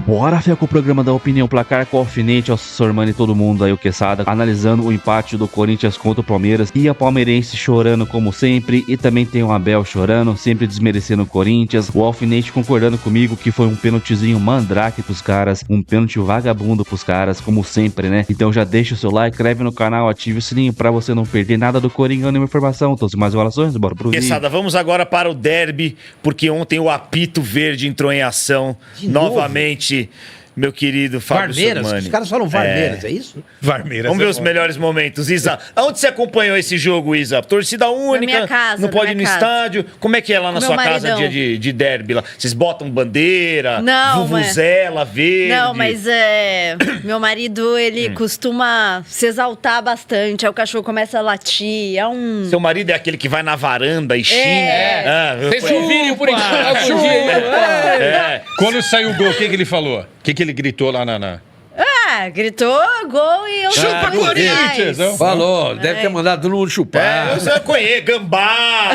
Bora, Fé, com o programa da opinião, placar com o alfinete, o Sormani e todo mundo aí, o Quesada, analisando o empate do Corinthians contra o Palmeiras e a palmeirense chorando como sempre, e também tem o Abel chorando, sempre desmerecendo o Corinthians, o alfinete concordando comigo que foi um pênaltizinho mandrake pros caras, um pênalti vagabundo pros caras, como sempre, né? Então já deixa o seu like, inscreve no canal, ative o sininho pra você não perder nada do Coringão, nenhuma informação. Então, sem mais informações, bora pro vídeo. Quesada, vamos agora para o derby, porque ontem o apito verde entrou em ação novamente. Meu querido Fábio Sormani. Os caras falam Varmeiras, é isso? Varmeiras. Vamos ver os melhores momentos. Isa, aonde você acompanhou esse jogo, Isa? Torcida única? Na minha casa, não pode ir no casa. estádio? Como é que é lá na Meu sua casa maridão. dia de derby? Lá? Vocês botam bandeira, Não, vuvuzela, verde? Não, mas meu marido, ele costuma se exaltar bastante. Aí o cachorro começa a latir. É um... Seu marido é aquele que vai na varanda e xinga? Vocês ouviram por enquanto? Quando saiu o gol, o que ele falou? O que ele gritou lá na... gritou gol e eu Chupa, fui Corinthians, atrás. não? Falou, deve ter mandado todo mundo chupar. Eu conheço, gambá.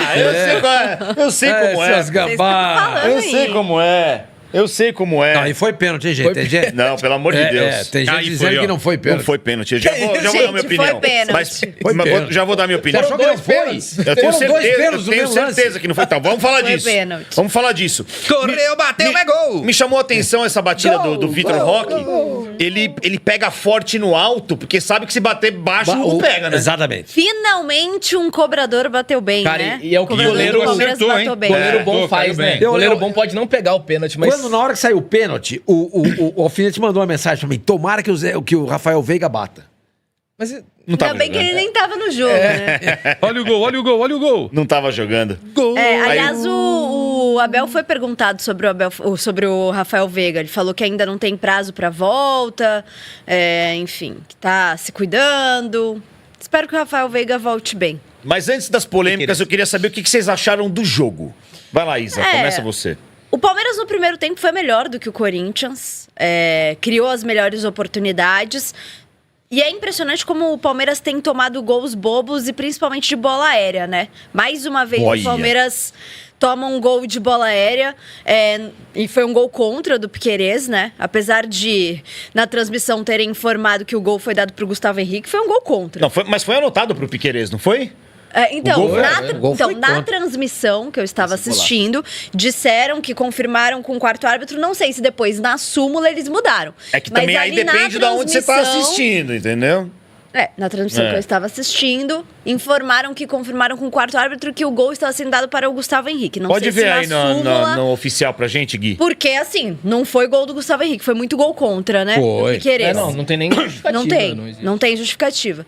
Eu sei como é. Essas gambá. falando. Eu sei como é. Eu sei como é. Não, e foi pênalti, hein, gente? Tem gente... Não, pelo amor de Deus. tem gente Aí dizendo foi, ó. que não foi pênalti. Não foi pênalti. Já vou dar minha Gente, opinião. foi pênalti. Mas pênalti. já vou dar minha Você opinião. achou que não foi? Eu tenho Foram dois certeza, pênaltis no eu tenho mesmo lance. certeza que não foi. Então, vamos falar Foi disso. pênalti. Vamos falar disso. Correu, bateu, é gol! Me chamou a atenção essa batida do Vitor Roque. Ele pega forte no alto, porque sabe que se bater baixo, não pega, né? Exatamente. Finalmente um cobrador bateu bem, Cara, né? e é o que o cobrador goleiro do Palmeiras acertou, bateu hein? bem. Goleiro bom caiu faz, bem. né? Goleiro bom pode não pegar o pênalti, mas... Quando na hora que saiu o pênalti, o alfinete mandou uma mensagem pra mim: tomara que o Rafael Veiga bata. Mas Não tava Ainda bem que jogando. ele nem tava no jogo, né? Olha o gol, olha o gol, olha o gol! Não tava jogando. Gol! Aliás, o Abel foi perguntado sobre o Rafael Veiga. Ele falou que ainda não tem prazo pra volta, enfim, que tá se cuidando. Espero que o Rafael Veiga volte bem. Mas antes das polêmicas, eu queria saber o que vocês acharam do jogo. Vai lá, Isa, começa você. O Palmeiras no primeiro tempo foi melhor do que o Corinthians, criou as melhores oportunidades. E é impressionante como o Palmeiras tem tomado gols bobos e principalmente de bola aérea, né? Mais uma vez Olha. o Palmeiras toma um gol de bola aérea e foi um gol contra do Piquerez, né? Apesar de na transmissão terem informado que o gol foi dado pro Gustavo Henrique, foi um gol contra. Não, mas foi anotado pro Piquerez, não foi? Então, O gol foi na transmissão que eu estava assistindo, disseram que confirmaram com o quarto árbitro. Não sei se depois na súmula eles mudaram. É que Mas também aí ali na depende de onde você tá transmissão- assistindo, entendeu? Na transmissão que eu estava assistindo, confirmaram com o quarto árbitro que o gol estava sendo dado para o Gustavo Henrique. Não Pode sei ver se aí na súmula, no oficial pra gente, Gui. porque assim, não foi gol do Gustavo Henrique, foi muito gol contra, né? Foi. Do Piquerez. não tem nem justificativa. Não tem justificativa.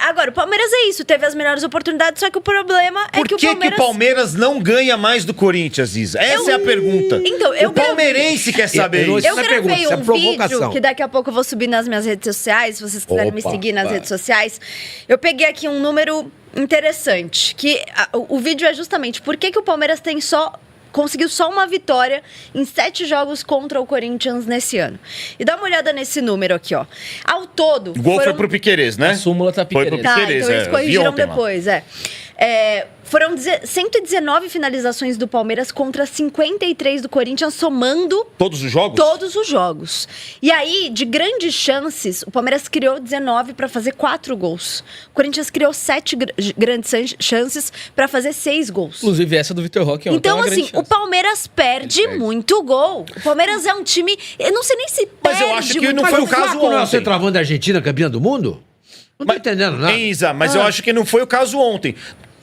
Agora, o Palmeiras é isso, teve as melhores oportunidades, só que o problema é Por que que o o Palmeiras não ganha mais do Corinthians, Isa? Essa é a pergunta. Então, eu o palmeirense quer saber eu- isso. Eu Isso é gravei pergunta, isso é um provocação. vídeo que daqui a pouco eu vou subir nas minhas redes sociais, se vocês quiserem me Opa, seguir nas vai. redes sociais. Eu peguei aqui um número interessante, que o vídeo é justamente por que o Palmeiras conseguiu só uma vitória em 7 jogos contra o Corinthians nesse ano. E dá uma olhada nesse número aqui, ó. Ao todo... O gol foi pro Piquerez, né? A súmula tá Foi pro Piquerez. Piquerez, então eles vi corrigiram ontem lá. depois, foram 119 finalizações do Palmeiras contra 53 do Corinthians, somando Todos os jogos? todos os jogos. E aí, de grandes chances, o Palmeiras criou 19 para fazer 4 gols. O Corinthians criou 7 grandes chances para fazer 6 gols. Inclusive essa do Vitor Roque ontem. Então, é uma assim, grande o chance. Palmeiras perde muito gol. O Palmeiras é um time... Eu não sei nem se Mas perde eu acho que muito não Mas foi gol. o caso Flaco não é o ontem. centroavante da Argentina, campeão do mundo? Não tô entendendo nada. Hein, Isa, mas eu acho que não foi o caso ontem.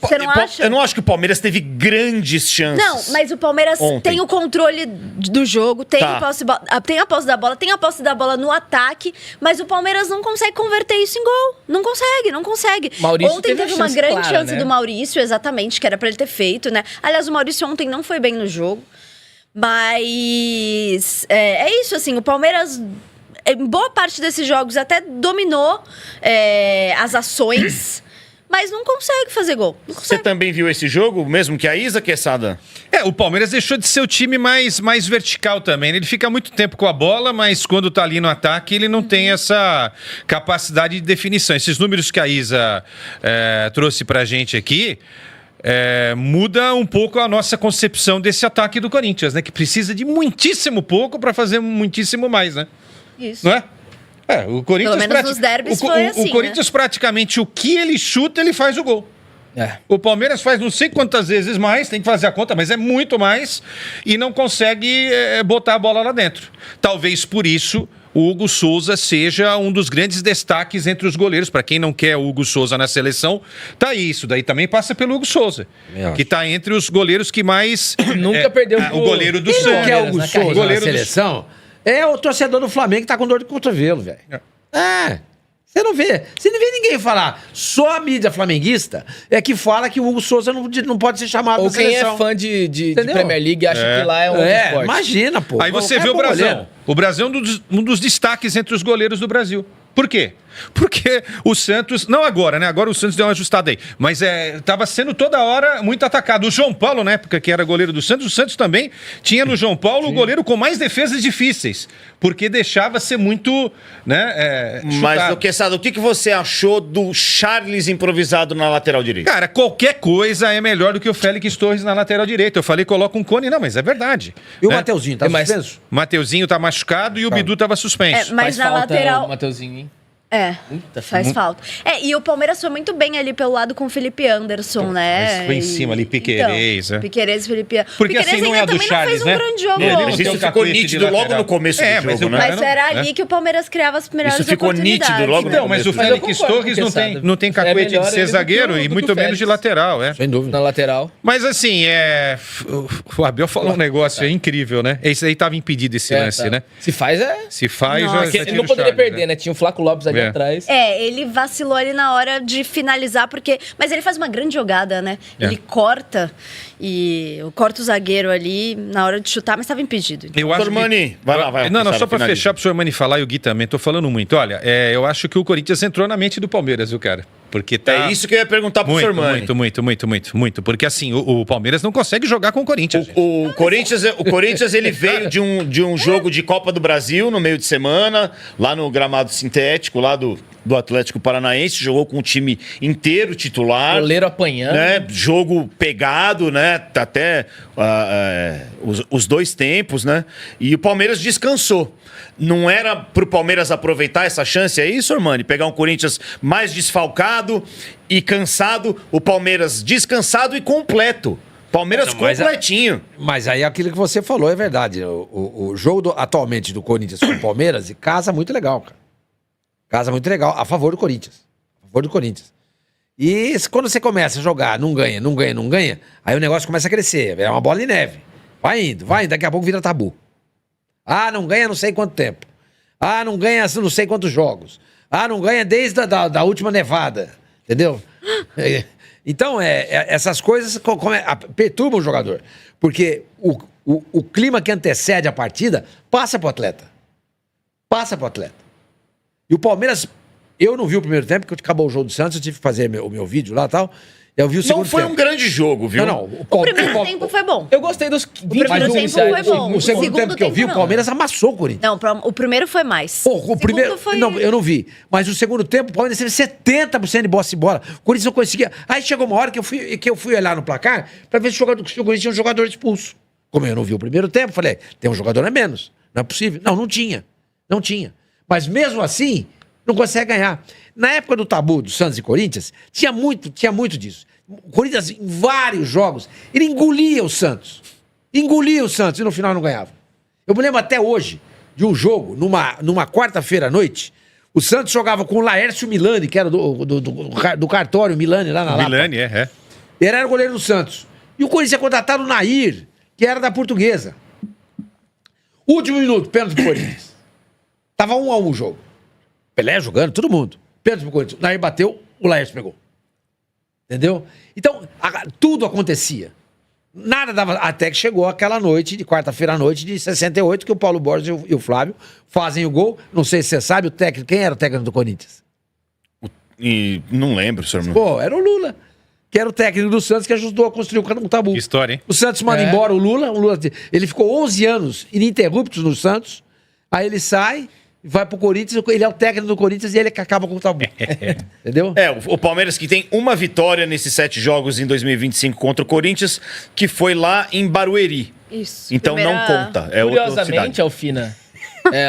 Você não acha? Eu não acho que o Palmeiras teve grandes chances. Não, mas o Palmeiras Ontem. tem o controle do jogo, tem, Tá. a posse da bola, tem a posse da bola no ataque, mas o Palmeiras não consegue converter isso em gol. Não consegue. Maurício Ontem teve a teve uma chance grande clara, chance né? do Maurício, exatamente, que era pra ele ter feito, né? Aliás, o Maurício ontem não foi bem no jogo, mas é isso, assim, o Palmeiras... Em boa parte desses jogos até dominou as ações, mas não consegue fazer gol. Não Você consegue. também viu esse jogo, mesmo que a Isa, Quesada? O Palmeiras deixou de ser o time mais vertical também. Ele fica muito tempo com a bola, mas quando tá ali no ataque, ele não tem essa capacidade de definição. Esses números que a Isa trouxe pra gente aqui, muda um pouco a nossa concepção desse ataque do Corinthians, né? Que precisa de muitíssimo pouco para fazer muitíssimo mais, né? Isso. Não é? O Corinthians... Pelo menos nos derbys foi assim, o Corinthians praticamente, o que ele chuta, ele faz o gol. O Palmeiras faz não sei quantas vezes mais, tem que fazer a conta, mas é muito mais, e não consegue botar a bola lá dentro. Talvez por isso o Hugo Souza seja um dos grandes destaques entre os goleiros. Para quem não quer o Hugo Souza na seleção, tá aí. Isso daí também passa pelo Hugo Souza, que tá entre os goleiros que mais... Nunca perdeu o goleiro do Quem não quer o Santos. Hugo Souza na Goleiro do- seleção é o torcedor do Flamengo que tá com dor de cotovelo, velho. Você não vê. Você não vê ninguém falar. Só a mídia flamenguista é que fala que o Hugo Souza não pode ser chamado Ou pra quem seleção. é fã de Entendeu? Premier League acha que lá é um outro esporte. Imagina, pô. Aí você cara vê o bom Brasil. goleiro. O Brasil é um dos destaques entre os goleiros do Brasil. Por quê? Porque o Santos, não agora, né? Agora o Santos deu uma ajustada aí. Mas tava sendo toda hora muito atacado. O João Paulo, na época que era goleiro do Santos, o Santos também tinha no João Paulo o goleiro com mais defesas difíceis. Porque deixava ser muito, né? Mas, Quesada, o que você achou do Charles improvisado na lateral direita? Cara, qualquer coisa é melhor do que o Félix Torres na lateral direita. Eu falei, coloca um cone. Não, mas é verdade. E o né? Mateuzinho, tá Mas- suspenso? Mateuzinho tá machucado e o Bidu tava suspenso. Mas Faz na falta lateral... o Mateuzinho, hein? Faz falta. E o Palmeiras foi muito bem ali pelo lado com o Felipe Anderson, né? Mas foi em cima ali, Piquerez, Então, Piquerez, Felipe Anderson. Porque Piquerez assim, não é ainda do também Charles, não né? fez um grande jogo Ele ontem. não tem Isso um ficou cacuete de nítido logo lateral. no começo do mas jogo, o né? cara Mas era ali que o Palmeiras criava as melhores Isso ficou nítido oportunidades. logo no Então, mas o Mas eu Félix concordo Torres com o não tem, Quesada. não tem É cacuete melhor de ser ele do que zagueiro o- e do que muito o menos de Félix. lateral, Sem dúvida. Na lateral. Mas assim, o Abel falou um negócio incrível, né? Esse aí tava impedido esse lance, Tá. né? Se faz, Se faz, Nossa. já Porque tira ele não o poderia Charles, perder, né? Tinha o Flaco Lopes ali É. atrás. Ele vacilou ali na hora de finalizar, mas ele faz uma grande jogada, né? É. Ele corta corta o zagueiro ali na hora de chutar, mas estava impedido. Eu acho Sormani, vai lá, vai. Não, Quesada, só pra finaliza. fechar pro Sormani falar e o Gui também, tô falando muito. Olha, eu acho que o Corinthians entrou na mente do Palmeiras, viu, cara? Porque tá... É isso que eu ia perguntar pro Sormani. Muito. Porque assim, o Palmeiras não consegue jogar com o Corinthians. gente. O Corinthians ele veio de um jogo de Copa do Brasil no meio de semana, lá no gramado sintético, lá do Atlético Paranaense, jogou com o time inteiro titular. Goleiro apanhando. Né? Jogo pegado, né? Até os dois tempos, né? E o Palmeiras descansou. Não era pro Palmeiras aproveitar essa chance aí, Sormani? Pegar um Corinthians mais desfalcado e cansado, o Palmeiras descansado e completo. Palmeiras completinho. Mas aí aquilo que você falou é verdade. O jogo atualmente do Corinthians com o Palmeiras e casa muito legal, cara. Casa muito legal, a favor do Corinthians. A favor do Corinthians. E quando você começa a jogar, não ganha, aí o negócio começa a crescer. É uma bola de neve. Vai indo, daqui a pouco vira tabu. Ah, não ganha não sei quanto tempo. Ah, não ganha não sei quantos jogos. Ah, não ganha desde da última nevada. Entendeu? Então, essas coisas perturbam o jogador. Porque o clima que antecede a partida passa pro atleta. E o Palmeiras, eu não vi o primeiro tempo, porque acabou o jogo do Santos, eu tive que fazer o meu vídeo lá e tal. Eu vi o segundo Não foi tempo. um grande jogo, viu? Não. O primeiro tempo foi bom. Eu gostei dos 20 primeiro minutos tempo iniciais. foi bom. O segundo segundo tempo que eu vi, tempo o não. Palmeiras amassou o Corinthians. Não, o primeiro foi mais. Pô, o primeiro. segundo foi... Não, eu não vi. Mas o segundo tempo, o Palmeiras teve 70% de bola. O Corinthians não conseguia. Aí chegou uma hora que eu fui olhar no placar pra ver se o Corinthians tinha um jogador expulso. Como eu não vi o primeiro tempo, falei, tem um jogador a menos. Não é possível. Não tinha. Mas mesmo assim, não consegue ganhar. Na época do tabu do Santos e Corinthians, tinha muito disso. O Corinthians, em vários jogos, ele engolia o Santos. E no final não ganhava. Eu me lembro até hoje de um jogo, numa quarta-feira à noite, o Santos jogava com o Laércio Milani, que era do cartório Milani lá na Lapa. Milani, Ele era o goleiro do Santos. E o Corinthians ia contratar o Nair, que era da Portuguesa. Último minuto, pênalti pro Corinthians. Tava 1-1 o jogo. Pelé jogando, todo mundo. Pênalti pro Corinthians. O Nair bateu, o Laércio pegou. Entendeu? Então, tudo acontecia. Nada dava. Até que chegou aquela noite, de quarta-feira à noite, de 68, que o Paulo Borges e o Flávio fazem o gol. Não sei se você sabe, o técnico. Quem era o técnico do Corinthians? E não lembro, Sormani. Pô, era o Lula. Que era o técnico do Santos que ajudou a construir o tabu. Que história, hein? O Santos manda embora o Lula. Ele ficou 11 anos ininterruptos no Santos. Aí ele sai, vai pro Corinthians, ele é o técnico do Corinthians e ele que acaba com o tabu. Entendeu? O Palmeiras que tem uma vitória nesses 7 jogos em 2025 contra o Corinthians, que foi lá em Barueri. Isso. Então não conta. É outra cidade. Curiosamente, Alfina,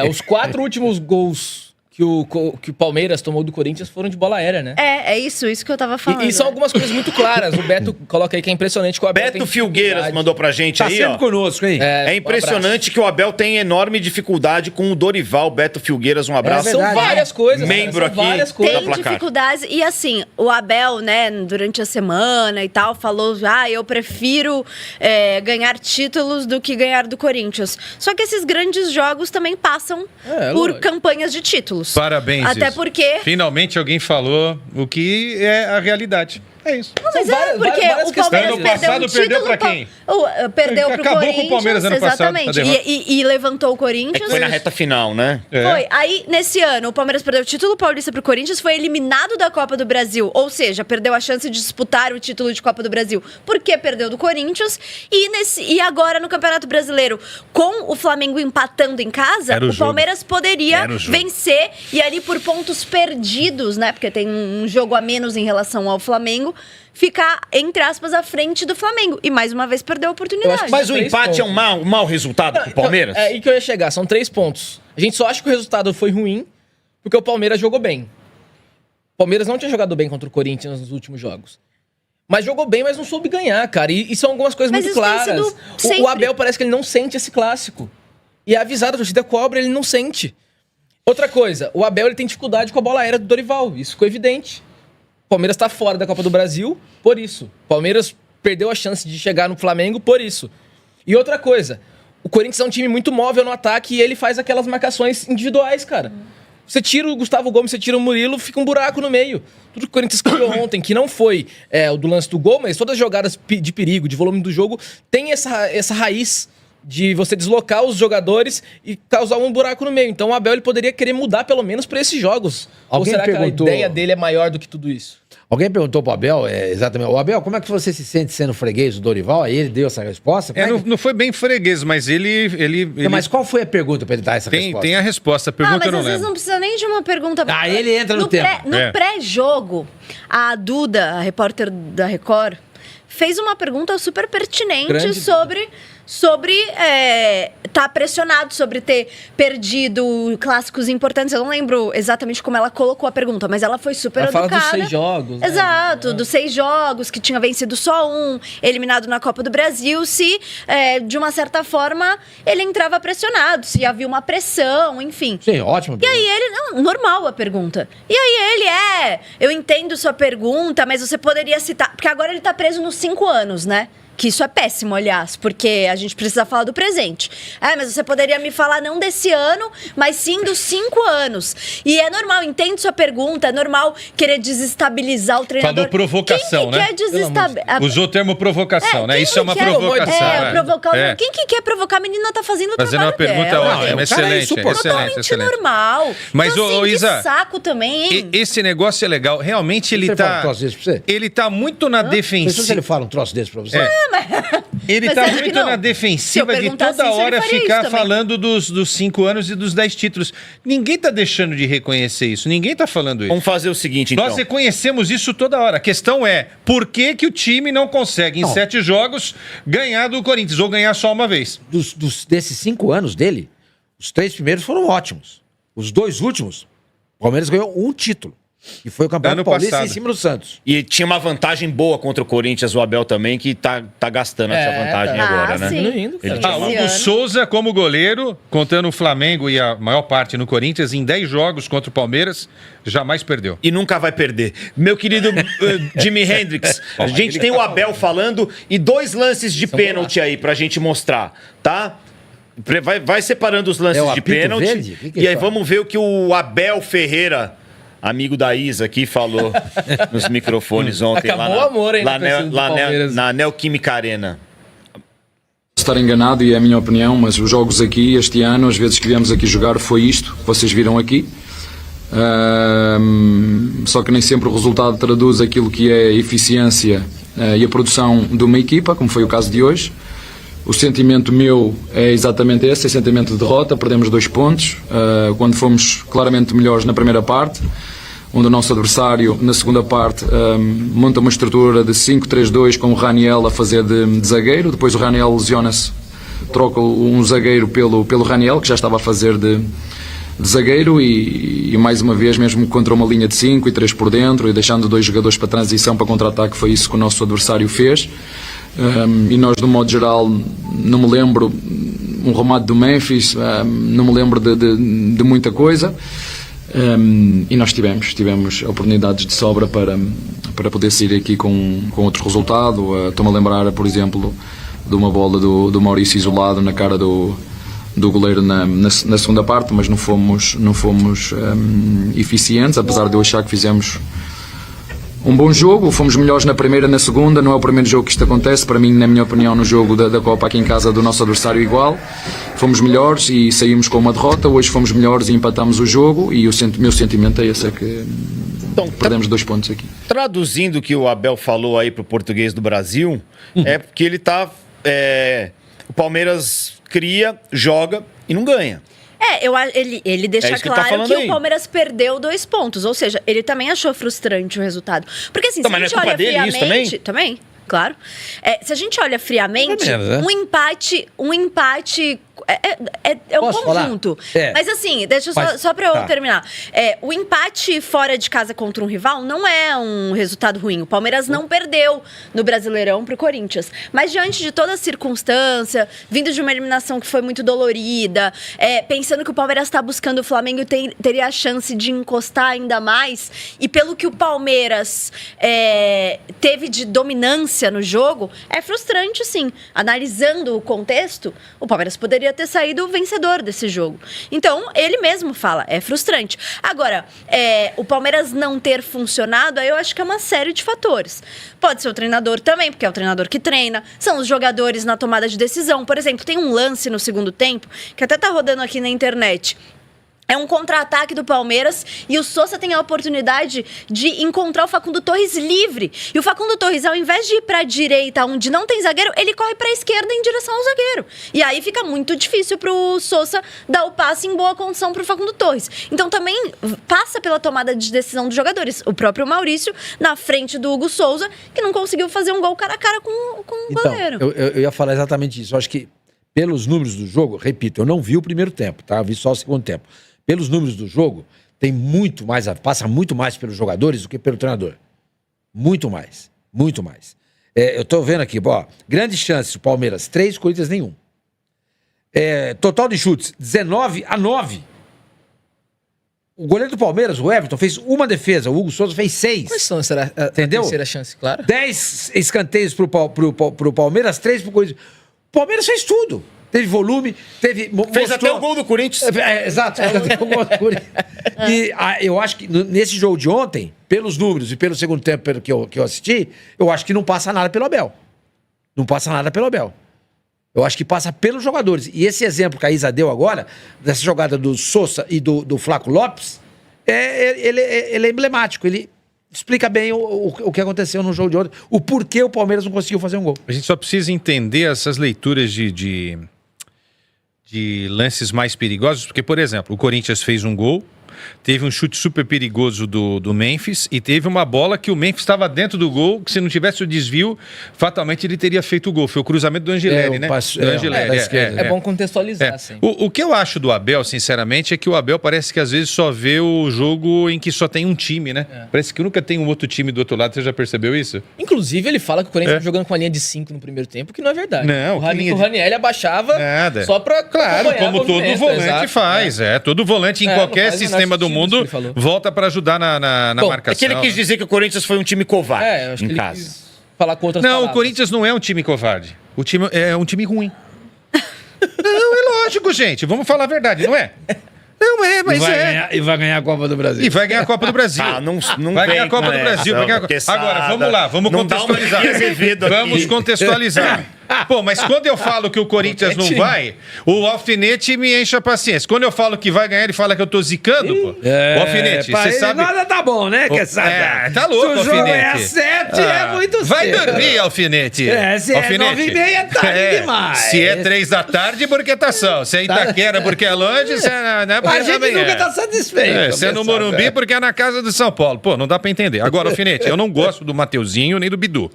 os 4 últimos gols que o Palmeiras tomou do Corinthians foram de bola aérea, né? É isso que eu tava falando. E são algumas coisas muito claras. O Beto coloca aí que é impressionante que o Abel Beto tem Filgueiras dificuldade. mandou pra gente Tá aí, sempre ó. conosco, hein? É impressionante que o Abel tem enorme dificuldade com o Dorival. Beto Filgueiras, um abraço. É São verdade. várias coisas. Membro são aqui. várias da coisas. Tem Placar. dificuldades. E assim, o Abel, né, durante a semana e tal, falou: eu prefiro ganhar títulos do que ganhar do Corinthians. Só que esses grandes jogos também passam por lógico. campanhas de títulos. Parabéns, Até Isa. porque. Finalmente alguém falou o que é a realidade. É isso. Não, mas São várias- porque várias o Palmeiras Ano passado perdeu o perdeu título, pra quem? Perdeu pro Acabou com o Corinthians, Palmeiras ano passado, exatamente. a derrota. E levantou o Corinthians. É que foi na reta final, né? Foi. Aí, nesse ano, o Palmeiras perdeu o título paulista pro Corinthians, foi eliminado da Copa do Brasil. Ou seja, perdeu a chance de disputar o título de Copa do Brasil. Porque perdeu do Corinthians. E agora, no Campeonato Brasileiro, com o Flamengo empatando em casa, Era o o jogo. Palmeiras poderia Era o jogo. vencer. E ali, por pontos perdidos, né? Porque tem um jogo a menos em relação ao Flamengo, ficar, entre aspas, à frente do Flamengo. E mais uma vez perdeu a oportunidade. Mas o 3 empate é um pontos. mau resultado pro Palmeiras? É aí que eu ia chegar, são 3 pontos. A gente só acha que o resultado foi ruim porque o Palmeiras jogou bem. O Palmeiras não tinha jogado bem contra o Corinthians nos últimos jogos. Mas jogou bem, mas não soube ganhar, cara. E são algumas coisas Mas muito isso tem claras. sido sempre. O Abel parece que ele não sente esse clássico. E é avisado, a torcida cobra, ele não sente. Outra coisa, o Abel ele tem dificuldade com a bola aérea do Dorival. Isso ficou evidente. O Palmeiras tá fora da Copa do Brasil por isso. O Palmeiras perdeu a chance de chegar no Flamengo por isso. E outra coisa, o Corinthians é um time muito móvel no ataque e ele faz aquelas marcações individuais, cara. Você tira o Gustavo Gomes, você tira o Murilo, fica um buraco no meio. Tudo que o Corinthians criou ontem, que não foi o do lance do gol, mas todas as jogadas de perigo, de volume do jogo, tem essa raiz de você deslocar os jogadores e causar um buraco no meio. Então o Abel ele poderia querer mudar pelo menos para esses jogos. Alguém Ou será perguntou- que a ideia dele é maior do que tudo isso? Alguém perguntou pro Abel, exatamente, o Abel, como é que você se sente sendo freguês do Dorival? Aí ele deu essa resposta. Como é que- Não foi bem freguês, mas ele Mas qual foi a pergunta pra ele dar essa resposta? tem a resposta. A pergunta mas eu não às vezes lembro. não precisa nem de uma pergunta. Ah, ele entra no tema. No É. pré-jogo, a Duda, a repórter da Record, fez uma pergunta super pertinente Grande sobre tá pressionado, sobre ter perdido clássicos importantes. Eu não lembro exatamente como ela colocou a pergunta, mas ela foi super Ela fala educada. dos 6 jogos, né? Exato, dos 6 jogos, que tinha vencido só um, eliminado na Copa do Brasil, se, de uma certa forma, ele entrava pressionado, se havia uma pressão, enfim. Sim, ótimo. E aí ele, não, normal a pergunta. E aí ele, eu entendo sua pergunta, mas você poderia citar, porque agora ele tá preso nos 5 anos, né? Que isso é péssimo, aliás, porque a gente precisa falar do presente. Mas você poderia me falar não desse ano, mas sim dos 5 anos. E é normal, entendo sua pergunta, é normal querer desestabilizar o treinador. Falou provocação, Quem que né? quer desestabilizar? Usou o termo provocação, né? quem Isso é uma que quer- provocação. provocar. É. Quem que quer provocar? A menina tá fazendo o Fazendo uma trabalho pergunta dela. ótima, o cara é excelente, insuportável. excelente, Totalmente excelente. normal. Mas, então, ô, assim, Isa, que saco também, hein? Esse negócio é legal. Realmente ele Você fala um tá. troço desse pra você? Ele tá muito na Pensou se ele defensiva. fala um troço desse pra você? Ele Mas tá acho que muito não. na Se defensiva eu de perguntasse toda isso, ele hora faria ficar isso também. falando dos 5 anos e dos 10 títulos. Ninguém tá deixando de reconhecer isso. Ninguém tá falando isso. Vamos fazer o seguinte, então. Nós reconhecemos isso toda hora. A questão é, por que o time não consegue, em Não. 7 jogos, ganhar do Corinthians ou ganhar só uma vez? Desses 5 anos dele, os 3 primeiros foram ótimos. Os 2 últimos, o Palmeiras ganhou um título. E foi o campeão Ano paulista passado. em cima do Santos. E tinha uma vantagem boa contra o Corinthians, o Abel também, que tá gastando essa vantagem tá. agora, Ah, né? sim. Diminuindo, cara. Ele tinha uma- Esse Hugo ano. Souza como goleiro, contando o Flamengo e a maior parte no Corinthians, em 10 jogos contra o Palmeiras, jamais perdeu. E nunca vai perder. Meu querido Jimi Hendrix, a gente tem o Abel falando e 2 lances de pênalti aí pra gente mostrar, tá? Vai separando os lances É o de apito pênalti. verde? Que E aí fala? vamos ver o que o Abel Ferreira, amigo da Isa aqui, falou nos microfones ontem. Acabou o amor aí na lá, torcida do Palmeiras. na Neoquímica Arena. Estar enganado, e é a minha opinião, mas os jogos aqui, este ano, as vezes que viemos aqui jogar, foi isto que vocês viram aqui. Só que nem sempre o resultado traduz aquilo que é a eficiência e a produção de uma equipa, como foi o caso de hoje. O sentimento meu é exatamente esse, é sentimento de derrota, perdemos 2 pontos, quando fomos claramente melhores na primeira parte, onde o nosso adversário, na segunda parte, monta uma estrutura de 5-3-2 com o Raniel a fazer de zagueiro, depois o Raniel lesiona-se, troca um zagueiro pelo Raniel, que já estava a fazer de zagueiro, e mais uma vez, mesmo contra uma linha de 5 e 3 por dentro, e deixando 2 jogadores para transição, para contra-ataque, foi isso que o nosso adversário fez. E nós, de um modo geral, não me lembro um remate do Memphis, não me lembro de muita coisa, e nós tivemos oportunidades de sobra para poder sair aqui com outro resultado. Estou-me a lembrar, por exemplo, de uma bola do Maurício isolado na cara do goleiro na segunda parte, mas não fomos eficientes, apesar de eu achar que fizemos um bom jogo. Fomos melhores na primeira, na segunda. Não é o primeiro jogo que isto acontece. Para mim, na minha opinião, no jogo da Copa aqui em casa do nosso adversário igual, fomos melhores e saímos com uma derrota. Hoje fomos melhores e empatamos o jogo, e o meu sentimento é esse, é que Então, perdemos 2 pontos aqui. Traduzindo o que o Abel falou aí pro português do Brasil, é porque ele tá... o Palmeiras cria, joga e não ganha. Ele deixa isso que ele claro tá falando que aí. o Palmeiras perdeu 2 pontos. Ou seja, ele também achou frustrante o resultado. Porque assim, Então, se a mas gente não é culpa olha dele isso friamente... Também, claro. Se a gente olha friamente, É menos, né? um empate é um Posso falar? conjunto. É. Mas assim, deixa eu Mas- só pra eu tá. terminar. O empate fora de casa contra um rival não é um resultado ruim. O Palmeiras não perdeu no Brasileirão pro Corinthians. Mas diante de toda a circunstância, vindo de uma eliminação que foi muito dolorida, pensando que o Palmeiras tá buscando o Flamengo e teria a chance de encostar ainda mais, e pelo que o Palmeiras teve de dominância no jogo, é frustrante, sim. Analisando o contexto, o Palmeiras poderia ter saído vencedor desse jogo. Então, ele mesmo fala, é frustrante. Agora, o Palmeiras não ter funcionado, aí eu acho que é uma série de fatores. Pode ser o treinador também, porque é o treinador que treina, são os jogadores na tomada de decisão. Por exemplo, tem um lance no segundo tempo, que até tá rodando aqui na internet. É um contra-ataque do Palmeiras e o Sousa tem a oportunidade de encontrar o Facundo Torres livre. E o Facundo Torres, ao invés de ir para a direita, onde não tem zagueiro, ele corre para a esquerda em direção ao zagueiro. E aí fica muito difícil para o Sousa dar o passe em boa condição para o Facundo Torres. Então também passa pela tomada de decisão dos jogadores. O próprio Maurício, na frente do Hugo Souza, que não conseguiu fazer um gol cara a cara com o goleiro. Eu ia falar exatamente isso. Eu acho que, pelos números do jogo, repito, eu não vi o primeiro tempo, tá? Eu vi só o segundo tempo. Pelos números do jogo, tem muito mais, passa muito mais pelos jogadores do que pelo treinador. Muito mais. Muito mais. Eu tô vendo aqui, grandes chances, o Palmeiras 3, Corinthians nenhum. Total de chutes, 19-9. O goleiro do Palmeiras, o Everton, fez uma defesa, o Hugo Souza fez 6. Quais são a Entendeu? terceira chance, claro? 10 escanteios pro Palmeiras, 3 pro Corinthians. O Palmeiras fez tudo. Teve volume, Fez até o gol do Corinthians. Exato, fez até o gol do Corinthians. E eu acho que nesse jogo de ontem, pelos números e pelo segundo tempo pelo que eu assisti, eu acho que não passa nada pelo Abel. Não passa nada pelo Abel. Eu acho que passa pelos jogadores. E esse exemplo que a Isa deu agora, dessa jogada do Sousa e do Flaco Lopes, ele é emblemático. Ele explica bem o que aconteceu no jogo de ontem, o porquê o Palmeiras não conseguiu fazer um gol. A gente só precisa entender essas leituras de lances mais perigosos, porque, por exemplo, o Corinthians fez um gol, teve um chute super perigoso do Memphis e teve uma bola que o Memphis estava dentro do gol, que se não tivesse o desvio, fatalmente ele teria feito o gol. Foi o cruzamento do Angeleri, né? Do Angeleri, da esquerda. É bom contextualizar, assim. O que eu acho do Abel, sinceramente, é que o Abel parece que às vezes só vê o jogo em que só tem um time, né? Parece que nunca tem um outro time do outro lado. Você já percebeu isso? Inclusive, ele fala que o Corinthians tá jogando com a linha de 5 no primeiro tempo, que não é verdade. Não, o Raniel abaixava Nada. só pra Claro, acompanhar como o todo movimento, volante exato. faz. Todo volante em não qualquer faz o menor sistema do sentido mundo isso que ele falou. volta pra ajudar na Bom, É marcação. que ele quis dizer que o Corinthians foi um time covarde Eu acho que em ele casa. quis falar com outras Não, palavras. o Corinthians não é um time covarde. O time é um time ruim. Não, é lógico, gente. Vamos falar a verdade, não é? Não é, mas E vai ganhar a Copa do Brasil. E vai ganhar a Copa do Brasil. Não Vai vem ganhar a Copa com do Brasil. essa, Vai ganhar... porque Agora, vamos lá, vamos não dá uma contextualizar. Azevedo aqui. Vamos contextualizar. Pô, mas quando eu falo que o Corinthians não vai, o Alfinete me enche a paciência. Quando eu falo que vai ganhar, ele fala que eu tô zicando, pô. O Alfinete, pra você ele sabe... nada tá bom, né, Quesada? tá louco, Se o jogo Alfinete. é às 7, é muito Vai cedo. dormir, Alfinete. Se é 9h30, é tarde demais. Se é 3 da tarde, porque tá só. Se é Itaquera, porque é longe, se é, não é porque A gente também nunca é. tá satisfeito. Se é no Morumbi, porque é na casa do São Paulo. Pô, não dá pra entender. Agora, Alfinete, eu não gosto do Mateuzinho nem do Bidu.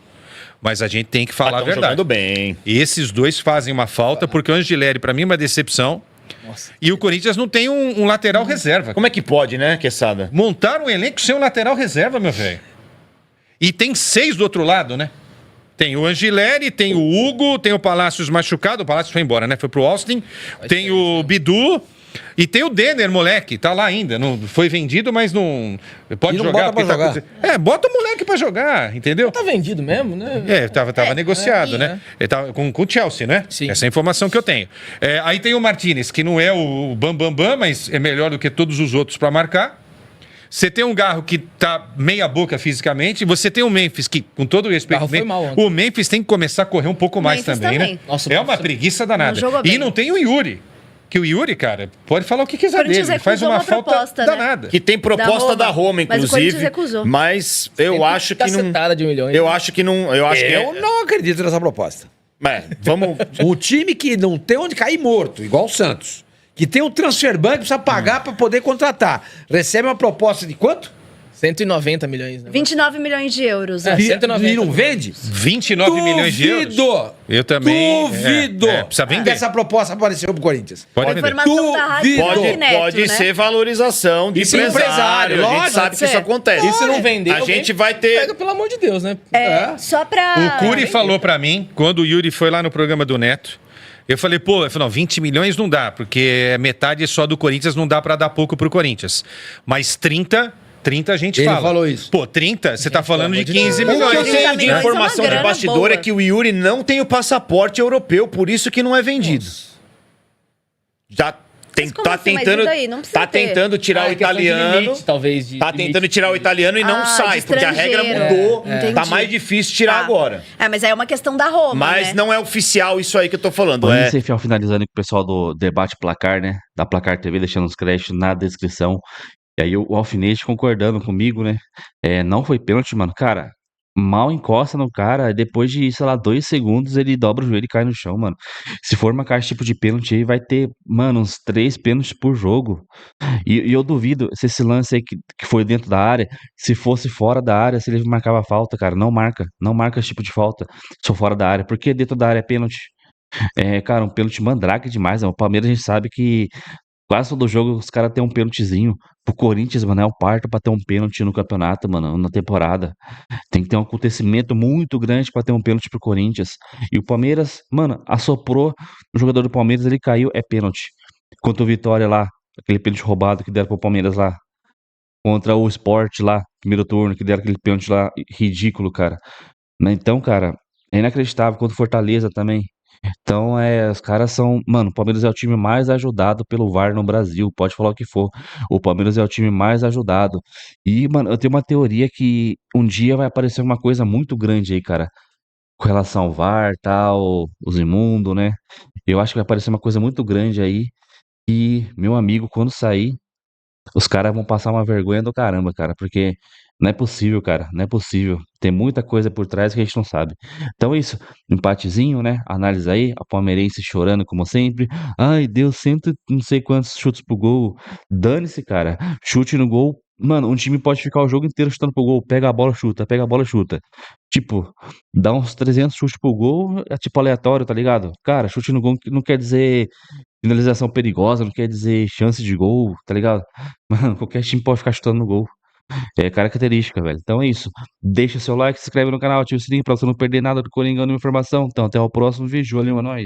Mas a gente tem que falar a Tão verdade. jogando bem. Esses dois fazem uma falta, porque o Angileri, pra mim, é uma decepção. E o Corinthians não tem um lateral reserva. Como é que pode, né, Quesada? Montaram um elenco sem um lateral reserva, meu velho. E tem 6 do outro lado, né? Tem o Angileri, tem o Hugo, tem o Palácios machucado. O Palácios foi embora, né? Foi pro Austin. Tem o Bidu. E tem o Denner, moleque, tá lá ainda. Não foi vendido, mas não. Pode E não jogar. bota pra porque tá... bota o moleque pra jogar, entendeu? Tá vendido mesmo, né? Tava negociado, né? Ele tava com o Chelsea, né? Sim. Essa é a informação que eu tenho. Aí tem o Martinez, que não é o bam, mas é melhor do que todos os outros pra marcar. Você tem um Garro que tá meia boca fisicamente. Você tem o Memphis, que, com todo o respeito, Garro foi mal ontem. o Memphis tem que começar a correr um pouco mais Memphis também, também. né? Nossa, é uma preguiça danada. Não jogou E bem. não tem o Yuri. Que o Yuri, cara, pode falar o que quiser dele. Corinthians Ele faz recusou uma uma falta proposta, né? danada. Que tem proposta da Roma, Mas o Corinthians inclusive. recusou. Mas eu Sempre acho que não. cacetada de 1 milhão. Eu acho que não. Eu acho Eu que. não acredito nessa proposta. Vamos. O time que não tem onde cair morto, igual o Santos, que tem um transfer bank, precisa pagar pra poder contratar, recebe uma proposta de quanto? 190 milhões, né? 29 milhões de euros. É, né? 190. E não vende? 29 milhões de euros. Duvido! Eu também. Duvido! Precisa Que vender. essa proposta apareceu pro Corinthians. Pode A vender. informação da rádio Duvido. Pode, Neto, pode né? ser valorização de Isso é empresário. empresário, A gente lógico. sabe que isso acontece. E se não vender, A alguém gente vai ter. Pega, pelo amor de Deus, né? Só pra... O Curi falou pra mim, quando o Yuri foi lá no programa do Neto, eu falei, pô, ele falou, não, 20 milhões não dá, porque metade só do Corinthians, não dá pra dar pouco pro Corinthians. Mas 30 a gente Ele fala. falou isso. Pô, 30, você tá falando de 15 O que milhões. eu tenho de 30 milhões é uma informação de grana bastidor boa. é que o Yuri não tem o passaporte europeu, por isso que não é vendido. Já Mas como tá assim? Mas tentando, e daí? Não precisa tá ter. tentando tirar o italiano. talvez, de Tá tentando tirar o italiano e não Ah, sai, de porque a regra estrangeiro. mudou. Entendi. Tá mais difícil tirar Tá. agora. Mas aí é uma questão da Roma, Mas né? não é oficial isso aí que eu tô falando. Vamos É, ser fiel finalizando com o pessoal do Debate Placar, né? Da Placar TV, deixando os créditos na descrição. E aí o Alfinete concordando comigo, né? Não foi pênalti, mano. Cara, mal encosta no cara, depois de, sei lá, 2 segundos ele dobra o joelho e cai no chão, mano. Se for marcar esse tipo de pênalti aí, vai ter, mano, uns 3 pênaltis por jogo. E eu duvido se esse lance aí que foi dentro da área, se fosse fora da área, se ele marcava falta, cara. Não marca. Não marca esse tipo de falta se for fora da área. Porque dentro da área é pênalti. Cara, um pênalti mandrake demais. Né? O Palmeiras a gente sabe que quase todo jogo os caras têm um pênaltizinho. Pro Corinthians, mano, é o parto pra ter um pênalti no campeonato, mano, na temporada. Tem que ter um acontecimento muito grande pra ter um pênalti pro Corinthians. E o Palmeiras, mano, assoprou o jogador do Palmeiras, ele caiu, é pênalti. Contra o Vitória lá, aquele pênalti roubado que deram pro Palmeiras lá. Contra o Sport lá, primeiro turno, que deram aquele pênalti lá, ridículo, cara. Então, cara, é inacreditável. Contra o Fortaleza também. Então, os caras são. Mano, o Palmeiras é o time mais ajudado pelo VAR no Brasil. Pode falar o que for. O Palmeiras é o time mais ajudado. E, mano, eu tenho uma teoria que um dia vai aparecer uma coisa muito grande aí, cara. Com relação ao VAR e tal, os imundos, né? Eu acho que vai aparecer uma coisa muito grande aí. E, meu amigo, quando sair, os caras vão passar uma vergonha do caramba, cara. Porque não é possível, cara. Não é possível. Tem muita coisa por trás que a gente não sabe. Então é isso. Empatezinho, né? Análise aí. A palmeirense chorando como sempre. Ai, deu cento não sei quantos chutes pro gol. Dane-se, cara. Chute no gol. Mano, um time pode ficar o jogo inteiro chutando pro gol. Pega a bola, chuta. Pega a bola, chuta. Tipo, dá uns 300 chutes pro gol. É tipo aleatório, tá ligado? Cara, chute no gol não quer dizer finalização perigosa. Não quer dizer chance de gol, tá ligado? Mano, qualquer time pode ficar chutando no gol. É característica, velho. Então é isso. Deixa seu like, se inscreve no canal, ativa o sininho pra você não perder nada do Coringão, nenhuma informação. Então até o próximo vídeo. Valeu, é nóis.